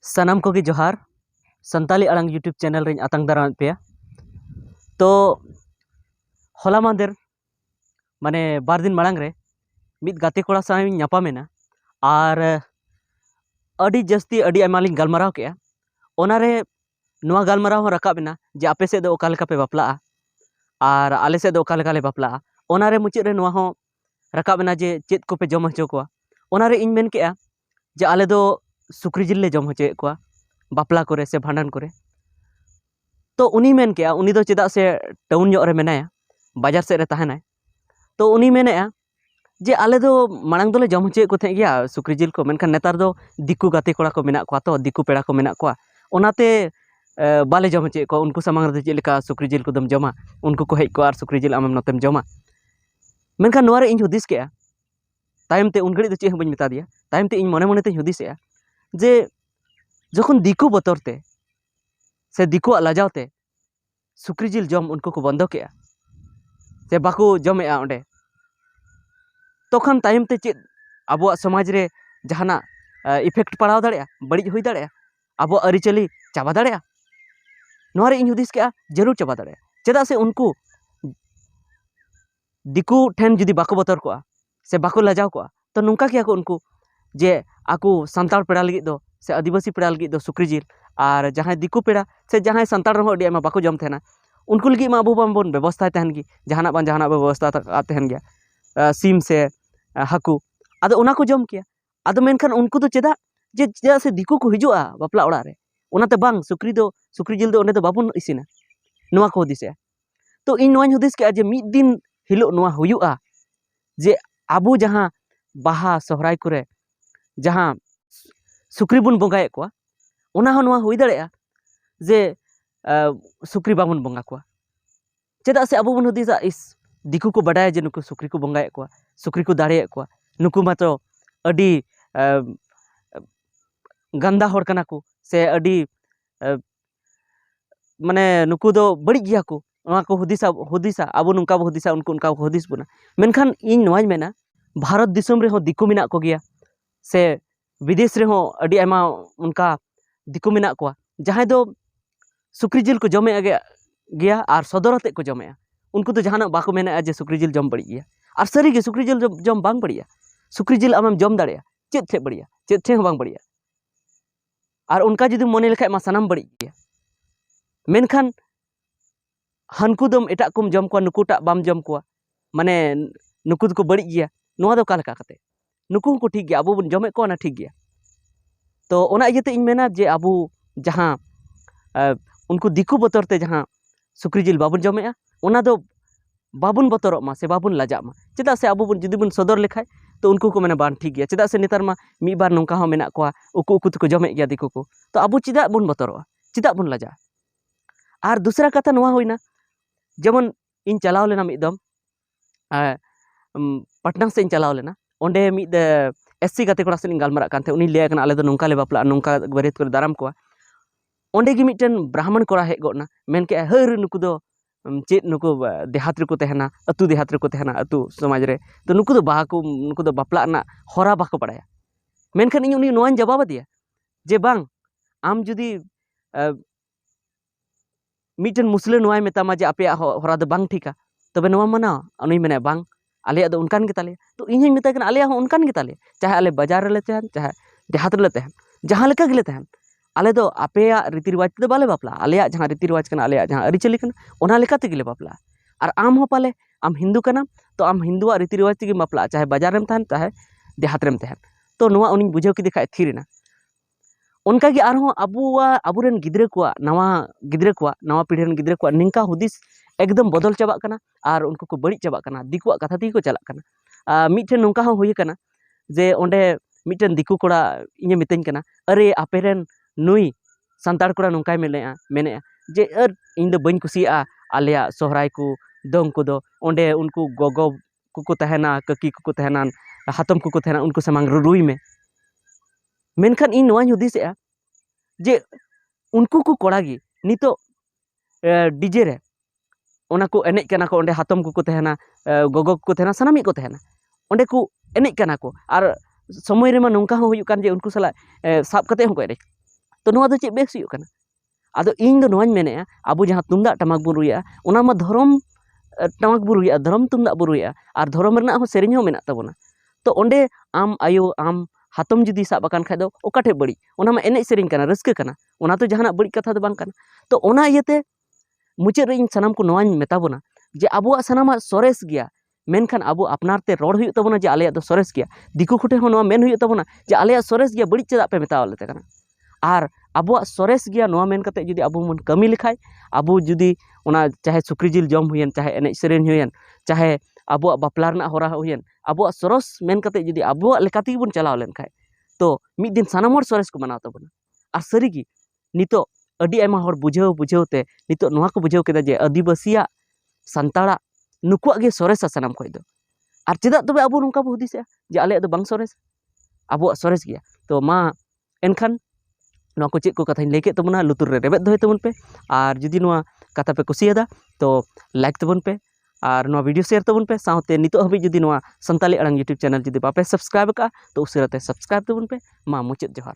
सनाम को जोहार Santali आड़ांग YouTube channel रें आतंग दाराम पे तो होला मांदेर माने बार दिन मांग रे मिद गाते कोड़ा साथ नापामेना और अड़ी जस्ती अड़ी आयमालिंग गलमाराव के ओनारे नुआ गलमाराव हो रकाबेना जे आपे से दो ओका लेका पे बापला और आले से दो ओका लेका ले बापला ओनारे मुचाद रे नुआ हो रकाबेना जे चेद को पे जम हचो कोआ ओनारे इन मेन केआ जे आले दो सुक्री जिल ले जम हचोए कोआ बापला करे से भांडन करे तो उनी मेन केआ उनी दो चेदा से टाउन ᱧᱚᱜ रे मेनाया बाजार से रे तहनाय तो उनी मेनेआ जे आले दो मांग दोले जम हचोए को थे गया सुक्री जिल को मेनखान नेतार दो दिक्कु गाते कोड़ा को मेना कोआ तो दिक्कु पेड़ा को मेना कोआ ओनाते बाले जम हचोए को उनको सामांग रे चेलेका सुक्री जिल को दम जमा उनको को हेज को आर सुक्री जिल आमम नतेम जमा मेनखान नोआ रे इन हुदिस केआ तायम ते उन घड़ी दो चे हं बኝ मेता दिया तायम ते इन मने मने ते हुदिसेआ जे जखन दिक्कु बतरते से दिक्कु लाजावते सुक्री जिल जम उनको को बंद केआ से बाको जमेआ ओंडे तखन तायम ते चेद आबो समाज रे जहाना इफेक्ट पड़ाव दाड़ेया बड़ी हुई दाड़ेया आबो अरिचली चाबा दाड़ेया नोआ रे इन हुदिस केआ जरूर चाबा दाड़ेया चेदा से उनको दिक्कु ठेन जुदी बाको बतर कोआ से बाको लाजाव कोआ तो नोंका केया को उनको जे आकु संताल पेड़ा लगी दो से आदिवासी पेड़ा लगी दो सुक्री जिल और जहाँ दिक्कु पेड़ा से जहाँ संताल रहो अड़ी आयमा बाको जम थेना उनको लगी मा अबो बन व्यवस्था तहन गी जहाना बान जहाना व्यवस्था तहन गया सीम से हाकु आदो ओना को जम किया आदो मेनखान उनको तो चेदा से दिक्कु को हिजुआ बापला ओड़ा रे ओनाते बांग सुक्री जिल दो ओंडे दो बाबुन इसिना नोआ को हुदिसे तो इन नोआñ हुदिस के जे मिद दिन हिलो नोआ हुयुआ जे आबो जहाँ बाहा सोहराय करे जहाँ सुक्री बन बंगाए कोआ ओना हो नोआ हुई दाड़ेया जे सुक्री बाबन बंगा कोआ चेदा से आबो बन हुदिसा इस दिक्कु को बाडाया जे नुकु सुक्री को बंगाए कोआ सुक्री को दाड़ेया कोआ नुकु मात्रो अडी गंदा होड़ कना को से अडी माने नुकु दो बड़ी गिया को ओना को हुदिसा आबो नुका बो हुदिसा उनको उनका हुदिस बुना मेनखान इन नोआñ मेना भारत दिसम रे हो दिक्कु मेना को गया से विदेश रे हो अडी आयमा उनका दिक्कु मेना कोआ जहां दो सुक्री जिल को जमे गया और सदरते को जमे उनको तो जहाना बाको मेना जे सुक्री जिल जम बड़ी गया और सारी गे सुक्री जिल जम बांग बढ़िया सुक्री जिल आमम जम दाड़ेया चेद थे बढ़िया चेद थे बांग बढ़िया और उनका जुदी मने लेखाय मा सनाम बड़ी गया मेनखान हनकु दम एटा कुम जम कोआ नुकुटा बाम जम कोआ माने नुकु को बड़ी गया नोआ दो का लेका कते नुकु को ठीक गया आबो बन जमे को ना ठीक गया तो ओना इयते इन मेना जे आबो जहां उनको दिक्कु बतरते जहां सुक्री जिल बाबुन जमेआ ओना दो बाबुन बतरक मा से बाबुन लाजा मा चेदा से आबो बन जुदी बन सदर लेखाय तो उनको को मेना बान ठीक गया चेदा से नेतार मा मी बार नोंका हो मेना कोआ उकु उकु को जमे गया दिक्कु को तो आबो चेदा बन बतरवा चेदा बन लाजा और दूसरा कथा नोआ होइना जेमन इन चलाव लेना मिदम पटना से इन चलाव लेना ओंडे मिद एससी गाते कोड़ा से गलमारा कानते उनी लय कना आले दो नोंका ले बापला नोंका बरेत करे दाराम कोआ ओंडे गी मिटन ब्राह्मण कोड़ा हेज गोना मेन के हर नुकु दो चेद नुकु देहात रे को तहना अतु देहात रे को तहना अतु समाज रे तो नुकु दो बाहा को नुकु दो बापला ना होरा बाको पड़ाया मेनखान इन उनी नोआñ जवाब दिया जे बांग आम जुदी मिटन मुसले नोआय मेतामा जे आपे होरा दो बांग ठीका तबे नोआ मना उनी मेने बांग आले दो उनकान गे ताले तो इन मेता कन आले हो उनकान गे ताले चाहे आले बाजार रे तहन चाहे देहात रे तहन जहां लेका गेले तहन आले दो आपेया रीति रिवाज ते बाले बापला आले जहां रीति रिवाज कना आले जहां अरिचली कना ओना लेका ते गेले बापला और आम हो पाले आम हिंदू कना तो आम हिंदुआ रीति रिवाज ते बापला चाहे बाजार रेम तहन चाहे देहात रेम तहन तो नोआ उनी बुझाव किदे खाय थिरना उनका गे आरो आबुरेन गिद्रे को नवा पीढ़ी गिद्रे को निंका हुदिस एकदम बदल चाबा कना और उनको को बड़ी चाबा कना दिकुआ कथा ती को चला कना मिठे नोंका हो हुई कना जे ओंडे मिटन दिकु कोड़ा इने मितኝ कना अरे आपेरेन नुई संताड़ कोड़ा नोंकाय मेने जे इन दो बñ कुसिया आलिया सोहराय को दंग को दो ओंडे उनको गोगो को तहना ककी को तहना हातम को तहना उनको सामांग रुई में मेनखान इन नोआñ हुदिसेआ जे उनको को कोड़ागी नितो डीजे रे ओना को एनेज कना को ओंडे हातम को तहना गोगो को तहना सनामी को तहना ओंडे को एनेज कना को और समय रे मा नोंका हो हुयुक कान जे उनको सला साब कते हो को एनेज तो नोआ दो चेद बेस हुयुग काना आदो इन दो नोआñ मेनेआ आबो जहां तुमदाग टमाक बन रुया ओना मा धरम टमाक बन रुया धरम तुमदाग बन रुया आर धरम रेना हो सेरेñ हो मेना ताबोना तो ओंडे आम आयो आम हातम जुदी साब आकान खाय दो ओकाठे बड़ी ओना मा एनेज सेरेñ काना रस्का काना ओना तो जहाना बड़ी कथा दो बांग काना तो ओना इयते मुचाद रे इन सानाम को नोआñ मेताबोना जे आबोआ सानामा सरेस गया मेनखान आबो अपनारते रोड हुयुग ताबोना जे आलेया दो सरेस गया दिकु कोठे हो नोआ मेन हुयुग ताबोना जे आलेया सरेस गया बड़ी चेदाग पे मेतावलेते काना आर आबोआ सरेस गया नोआ मेन कते जुदी आबो मन कमी लेखाय आबो जुदी ओना चाहे सुक्री जिल जम हुयेन चाहे एनेज सेरेñ हुयेन चाहे आबोआ बापला रना होरा हुयेन आबोआ सरस मेन कते जुदी आबोआ लेकाते बन चलाव लेन खाय तो मिद दिन सानाम हर सरेस को मनाव ताबोना आर सारिगी नितो अडी आयमा हर बुझावते नितो नोआ को बुझाव केदा जे आदिवासिया सान्ताड़ा नुकुआग गे सरेसा सानाम खोय दो आर चेदा तबे आबो नोंका बो हुदिसया जे आलेया दो बांग सरेस आबोआ सरेस गया तो मा एनखान नोआ को चेद को कथाñ लay केद तबोना लुतुर रे रेबेद दोहय तबोन पे आर जुदी नोआ कथा पे कुसियादा तो लाइक तबोन पे आर नोआ वीडियो शेयर तबोन पे साउते नितो हबी जुदी नोआ संताली आड़ांग यूट्यूब चैनल जुदी बापे सब्सक्राइब का तो उसाराते सब्सक्राइब तबोन पे मा मुचाद जोहार।